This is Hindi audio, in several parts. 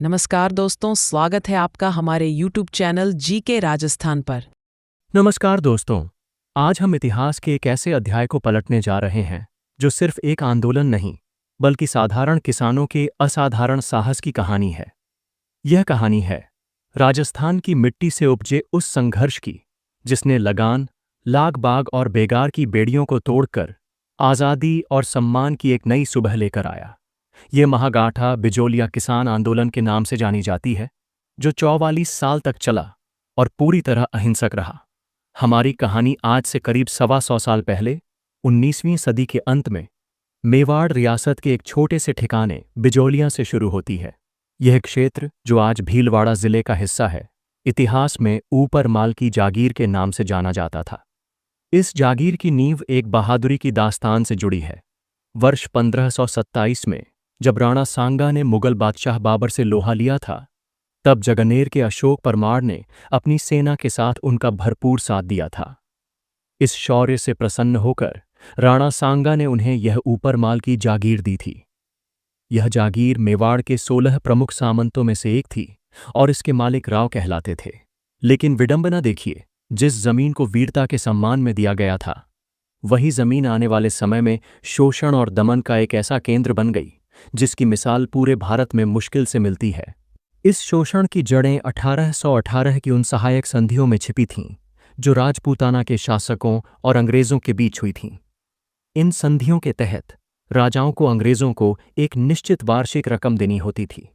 नमस्कार दोस्तों, स्वागत है आपका हमारे YouTube चैनल जीके राजस्थान पर। नमस्कार दोस्तों, आज हम इतिहास के एक ऐसे अध्याय को पलटने जा रहे हैं जो सिर्फ एक आंदोलन नहीं, बल्कि साधारण किसानों के असाधारण साहस की कहानी है। यह कहानी है राजस्थान की मिट्टी से उपजे उस संघर्ष की, जिसने लगान, लाग बाग और बेगार की बेड़ियों को तोड़कर आज़ादी और सम्मान की एक नई सुबह लेकर आया। ये महागाथा बिजोलिया किसान आंदोलन के नाम से जानी जाती है, जो 44 साल तक चला और पूरी तरह अहिंसक रहा। हमारी कहानी आज से करीब 125 साल पहले 19वीं सदी के अंत में मेवाड़ रियासत के एक छोटे से ठिकाने बिजोलिया से शुरू होती है। यह क्षेत्र, जो आज भीलवाड़ा जिले का हिस्सा है, इतिहास में ऊपर माल की जागीर के नाम से जाना जाता था। इस जागीर की नींव एक बहादुरी की दास्तान से जुड़ी है। वर्ष 1527 में जब राणा सांगा ने मुगल बादशाह बाबर से लोहा लिया था, तब जगनेर के अशोक परमार ने अपनी सेना के साथ उनका भरपूर साथ दिया था। इस शौर्य से प्रसन्न होकर राणा सांगा ने उन्हें यह ऊपरमाल की जागीर दी थी। यह जागीर मेवाड़ के 16 प्रमुख सामंतों में से एक थी और इसके मालिक राव कहलाते थे। लेकिन विडंबना देखिए, जिस जमीन को वीरता के सम्मान में दिया गया था, वही जमीन आने वाले समय में शोषण और दमन का एक ऐसा केंद्र बन गई जिसकी मिसाल पूरे भारत में मुश्किल से मिलती है। इस शोषण की जड़ें 1818 की उन सहायक संधियों में छिपी थीं, जो राजपूताना के शासकों और अंग्रेजों के बीच हुई थीं। इन संधियों के तहत राजाओं को अंग्रेजों को एक निश्चित वार्षिक रकम देनी होती थी।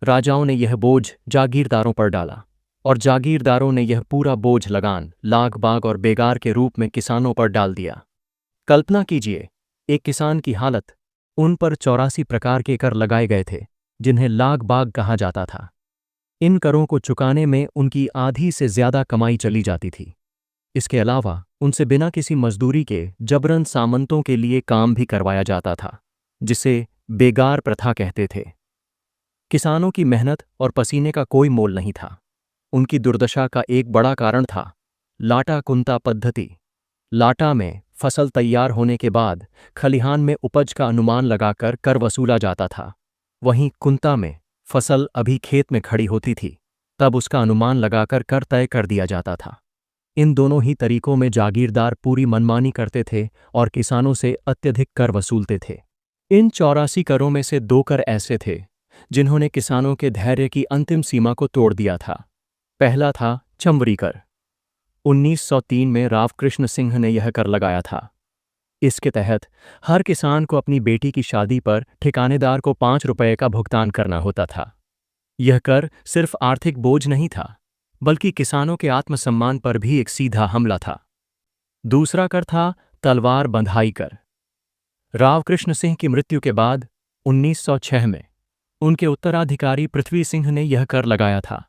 राजाओं ने यह बोझ जागीरदारों पर डाला और जागीरदारों ने यह पूरा बोझ लगान, लाग बाग और बेगार के रूप में किसानों पर डाल दिया। कल्पना कीजिए, एक किसान की हालत। उन पर 84 प्रकार के कर लगाए गए थे, जिन्हें लाग बाग कहा जाता था। इन करों को चुकाने में उनकी आधी से ज्यादा कमाई चली जाती थी। इसके अलावा उनसे बिना किसी मजदूरी के जबरन सामंतों के लिए काम भी करवाया जाता था, जिसे बेगार प्रथा कहते थे। किसानों की मेहनत और पसीने का कोई मोल नहीं था। उनकी दुर्दशा का एक बड़ा कारण था लाटा कुंता पद्धति। लाटा में फसल तैयार होने के बाद खलिहान में उपज का अनुमान लगाकर कर वसूला जाता था। वहीं कुंता में फसल अभी खेत में खड़ी होती थी, तब उसका अनुमान लगाकर कर तय कर दिया जाता था। इन दोनों ही तरीकों में जागीरदार पूरी मनमानी करते थे और किसानों से अत्यधिक कर वसूलते थे। इन 84 करों में से 2 कर ऐसे थे जिन्होंने किसानों के धैर्य की अंतिम सीमा को तोड़ दिया था। पहला था चंवरी कर। 1903 में राव कृष्ण सिंह ने यह कर लगाया था। इसके तहत हर किसान को अपनी बेटी की शादी पर ठिकानेदार को 5 रुपये का भुगतान करना होता था। यह कर सिर्फ आर्थिक बोझ नहीं था, बल्कि किसानों के आत्मसम्मान पर भी एक सीधा हमला था। दूसरा कर था तलवार बंधाई कर। राव कृष्ण सिंह की मृत्यु के बाद 1906 में उनके उत्तराधिकारी पृथ्वी सिंह ने यह कर लगाया था।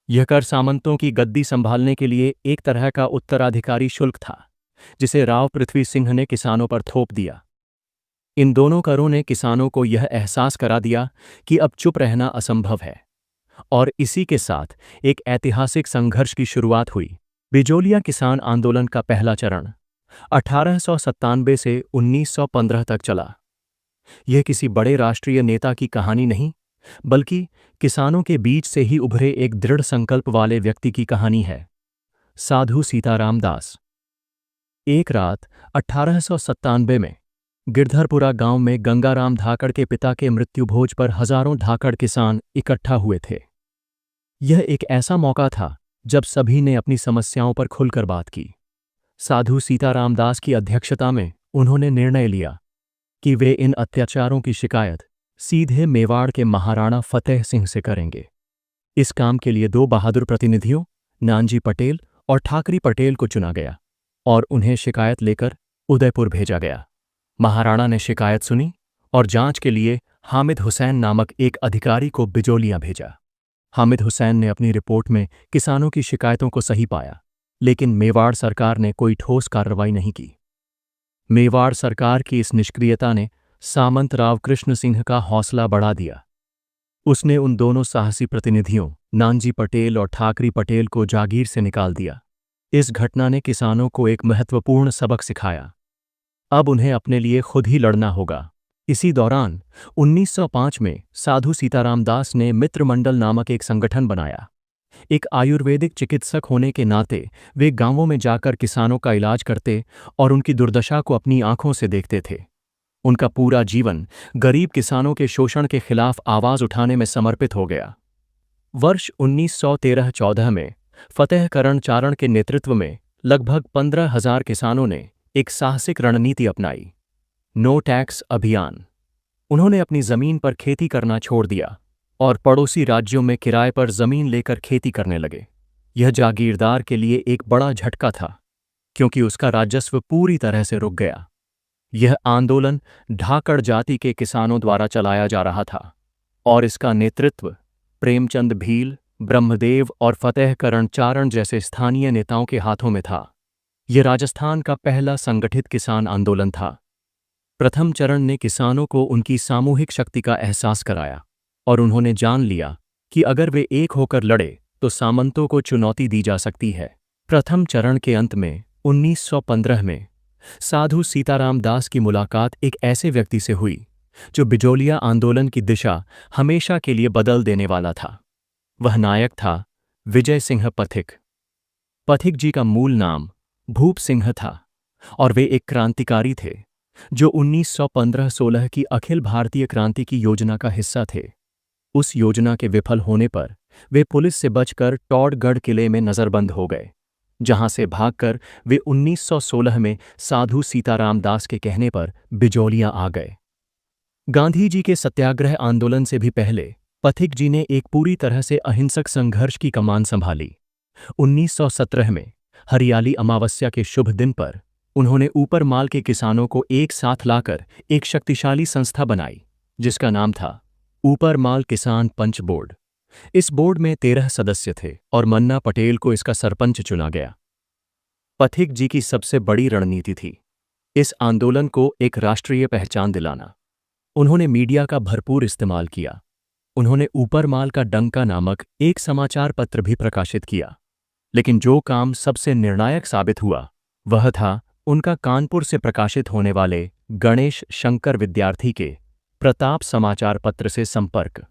यह कर सामंतों की गद्दी संभालने के लिए एक तरह का उत्तराधिकारी शुल्क था, जिसे राव पृथ्वी सिंह ने किसानों पर थोप दिया। इन दोनों करों ने किसानों को यह एहसास करा दिया कि अब चुप रहना असंभव है, और इसी के साथ एक ऐतिहासिक संघर्ष की शुरुआत हुई। बिजोलिया किसान आंदोलन का पहला चरण 1897 से 1915 तक चला। यह किसी बड़े राष्ट्रीय नेता की कहानी नहीं, बल्कि किसानों के बीच से ही उभरे एक दृढ़ संकल्प वाले व्यक्ति की कहानी है, साधु सीताराम दास। एक रात 1897 में गिरधरपुरा गांव में गंगाराम धाकड़ के पिता के मृत्युभोज पर हजारों धाकड़ किसान इकट्ठा हुए थे। यह एक ऐसा मौका था जब सभी ने अपनी समस्याओं पर खुलकर बात की। साधु सीताराम दास की अध्यक्षता में उन्होंने निर्णय लिया कि वे इन अत्याचारों की शिकायत सीधे मेवाड़ के महाराणा फतेह सिंह से करेंगे। इस काम के लिए 2 बहादुर प्रतिनिधियों, नानजी पटेल और ठाकरी पटेल को चुना गया और उन्हें शिकायत लेकर उदयपुर भेजा गया। महाराणा ने शिकायत सुनी और जांच के लिए हामिद हुसैन नामक एक अधिकारी को बिजोलिया भेजा। हामिद हुसैन ने अपनी रिपोर्ट में किसानों की शिकायतों को सही पाया, लेकिन मेवाड़ सरकार ने कोई ठोस कार्रवाई नहीं की। मेवाड़ सरकार की इस निष्क्रियता ने सामंत राव कृष्ण सिंह का हौसला बढ़ा दिया। उसने उन दोनों साहसी प्रतिनिधियों, नानजी पटेल और ठाकरी पटेल को जागीर से निकाल दिया। इस घटना ने किसानों को एक महत्वपूर्ण सबक सिखाया। अब उन्हें अपने लिए खुद ही लड़ना होगा। इसी दौरान 1905 में साधु सीताराम दास ने मित्र मंडल नामक एक संगठन बनाया। एक आयुर्वेदिक चिकित्सक होने के नाते वे गांवों में जाकर किसानों का इलाज करते और उनकी दुर्दशा को अपनी आंखों से देखते थे। उनका पूरा जीवन गरीब किसानों के शोषण के खिलाफ आवाज उठाने में समर्पित हो गया। वर्ष 1913-14 में फतेहकरण चारण के नेतृत्व में लगभग 15,000 किसानों ने एक साहसिक रणनीति अपनाई, नो टैक्स अभियान। उन्होंने अपनी जमीन पर खेती करना छोड़ दिया और पड़ोसी राज्यों में किराए पर जमीन लेकर खेती करने लगे। यह जागीरदार के लिए एक बड़ा झटका था, क्योंकि उसका राजस्व पूरी तरह से रुक गया। यह आंदोलन ढाकड़ जाति के किसानों द्वारा चलाया जा रहा था और इसका नेतृत्व प्रेमचंद भील, ब्रह्मदेव और फतेहकरण चारण जैसे स्थानीय नेताओं के हाथों में था। यह राजस्थान का पहला संगठित किसान आंदोलन था। प्रथम चरण ने किसानों को उनकी सामूहिक शक्ति का एहसास कराया और उन्होंने जान लिया कि अगर वे एक होकर लड़े तो सामंतों को चुनौती दी जा सकती है। प्रथम चरण के अंत में 1915 में साधु सीताराम दास की मुलाकात एक ऐसे व्यक्ति से हुई जो बिजोलिया आंदोलन की दिशा हमेशा के लिए बदल देने वाला था। वह नायक था विजय सिंह पथिक। पथिक जी का मूल नाम भूप सिंह था और वे एक क्रांतिकारी थे जो 1915-16 की अखिल भारतीय क्रांति की योजना का हिस्सा थे। उस योजना के विफल होने पर वे पुलिस से बचकर टॉडगढ़ किले में नजरबंद हो गए, जहां से भागकर वे 1916 में साधु सीताराम दास के कहने पर बिजोलिया आ गए। गांधी जी के सत्याग्रह आंदोलन से भी पहले पथिक जी ने एक पूरी तरह से अहिंसक संघर्ष की कमान संभाली। 1917 में हरियाली अमावस्या के शुभ दिन पर उन्होंने ऊपर माल के किसानों को एक साथ लाकर एक शक्तिशाली संस्था बनाई, जिसका नाम था ऊपर माल किसान पंच बोर्ड। इस बोर्ड में 13 सदस्य थे और मन्ना पटेल को इसका सरपंच चुना गया। पथिक जी की सबसे बड़ी रणनीति थी इस आंदोलन को एक राष्ट्रीय पहचान दिलाना। उन्होंने मीडिया का भरपूर इस्तेमाल किया। उन्होंने ऊपर माल का डंका नामक एक समाचार पत्र भी प्रकाशित किया, लेकिन जो काम सबसे निर्णायक साबित हुआ वह था उनका कानपुर से प्रकाशित होने वाले गणेश शंकर विद्यार्थी के प्रताप समाचार पत्र से संपर्क।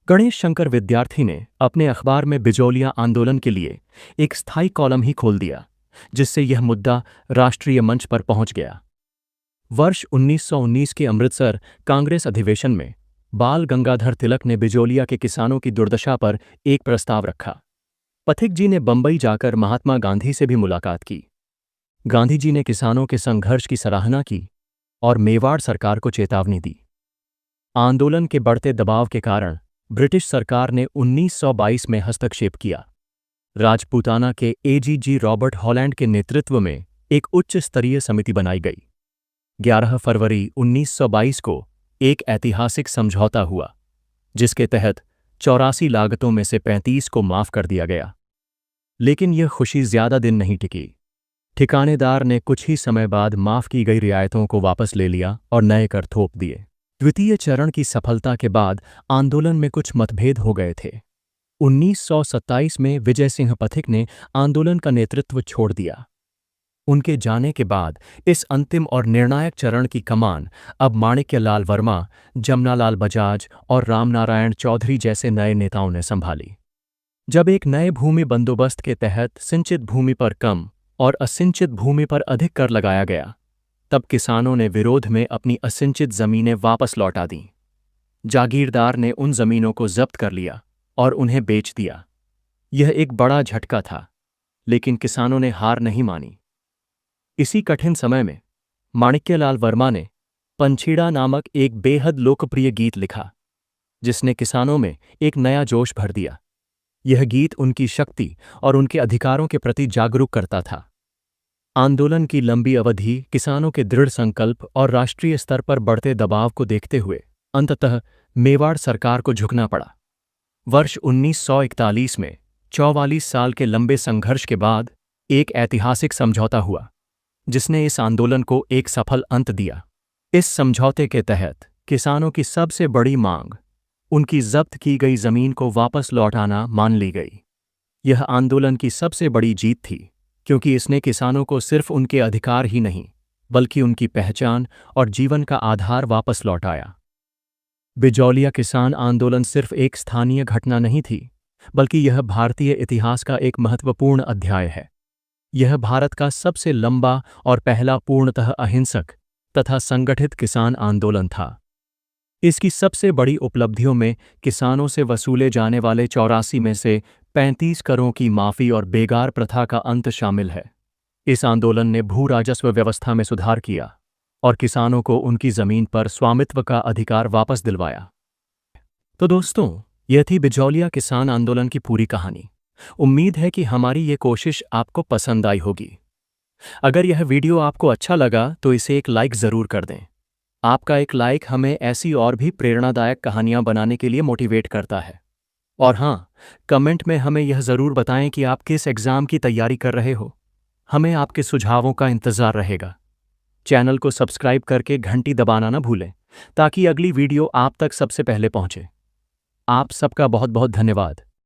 गणेश शंकर विद्यार्थी ने अपने अखबार में बिजोलिया आंदोलन के लिए एक स्थायी कॉलम ही खोल दिया, जिससे यह मुद्दा राष्ट्रीय मंच पर पहुंच गया। वर्ष 1919 के अमृतसर कांग्रेस अधिवेशन में बाल गंगाधर तिलक ने बिजोलिया के किसानों की दुर्दशा पर एक प्रस्ताव रखा। पथिक जी ने बंबई जाकर महात्मा गांधी से भी मुलाकात की। गांधी जी ने किसानों के संघर्ष की सराहना की और मेवाड़ सरकार को चेतावनी दी। आंदोलन के बढ़ते दबाव के कारण ब्रिटिश सरकार ने 1922 में हस्तक्षेप किया। राजपूताना के एजीजी रॉबर्ट हॉलैंड के नेतृत्व में एक उच्च स्तरीय समिति बनाई गई। 11 फरवरी 1922 को एक ऐतिहासिक समझौता हुआ, जिसके तहत 84 लागतों में से 35 को माफ कर दिया गया। लेकिन यह खुशी ज्यादा दिन नहीं टिकी। ठिकानेदार ने कुछ ही समय बाद माफ की गई रियायतों को वापस ले लिया और नए कर थोप दिए। द्वितीय चरण की सफलता के बाद आंदोलन में कुछ मतभेद हो गए थे। 1927 में विजय सिंह पथिक ने आंदोलन का नेतृत्व छोड़ दिया। उनके जाने के बाद इस अंतिम और निर्णायक चरण की कमान अब माणिक्यलाल वर्मा, जमनालाल बजाज और रामनारायण चौधरी जैसे नए नेताओं ने संभाली। जब एक नए भूमि बंदोबस्त के तहत सिंचित भूमि पर कम और असिंचित भूमि पर अधिक कर लगाया गया, तब किसानों ने विरोध में अपनी असिंचित जमीनें वापस लौटा दीं। जागीरदार ने उन जमीनों को जब्त कर लिया और उन्हें बेच दिया। यह एक बड़ा झटका था, लेकिन किसानों ने हार नहीं मानी। इसी कठिन समय में माणिक्यलाल वर्मा ने पंछीड़ा नामक एक बेहद लोकप्रिय गीत लिखा, जिसने किसानों में एक नया जोश भर दिया। यह गीत उनकी शक्ति और उनके अधिकारों के प्रति जागरूक करता था। आंदोलन की लंबी अवधि, किसानों के दृढ़ संकल्प और राष्ट्रीय स्तर पर बढ़ते दबाव को देखते हुए अंततः मेवाड़ सरकार को झुकना पड़ा। वर्ष 1941 में 44 साल के लंबे संघर्ष के बाद एक ऐतिहासिक समझौता हुआ, जिसने इस आंदोलन को एक सफल अंत दिया। इस समझौते के तहत किसानों की सबसे बड़ी मांग, उनकी जब्त की गई जमीन को वापस लौटाना, मान ली गई। यह आंदोलन की सबसे बड़ी जीत थी, क्योंकि इसने किसानों को सिर्फ उनके अधिकार ही नहीं, बल्कि उनकी पहचान और जीवन का आधार वापस लौटाया। बिजौलिया किसान आंदोलन सिर्फ एक स्थानीय घटना नहीं थी, बल्कि यह भारतीय इतिहास का एक महत्वपूर्ण अध्याय है। यह भारत का सबसे लंबा और पहला पूर्णतः अहिंसक तथा संगठित किसान आंदोलन था। इसकी सबसे बड़ी उपलब्धियों में किसानों से वसूले जाने वाले 84 में से 35 करों की माफ़ी और बेगार प्रथा का अंत शामिल है। इस आंदोलन ने भू राजस्व व्यवस्था में सुधार किया और किसानों को उनकी जमीन पर स्वामित्व का अधिकार वापस दिलवाया। तो दोस्तों, यह थी बिजौलिया किसान आंदोलन की पूरी कहानी। उम्मीद है कि हमारी ये कोशिश आपको पसंद आई होगी। अगर यह वीडियो आपको अच्छा लगा तो इसे एक लाइक ज़रूर कर दें। आपका एक लाइक हमें ऐसी और भी प्रेरणादायक कहानियां बनाने के लिए मोटिवेट करता है। और हाँ, कमेंट में हमें यह ज़रूर बताएं कि आप किस एग्ज़ाम की तैयारी कर रहे हो। हमें आपके सुझावों का इंतज़ार रहेगा। चैनल को सब्सक्राइब करके घंटी दबाना ना भूलें, ताकि अगली वीडियो आप तक सबसे पहले पहुंचे। आप सबका बहुत बहुत धन्यवाद।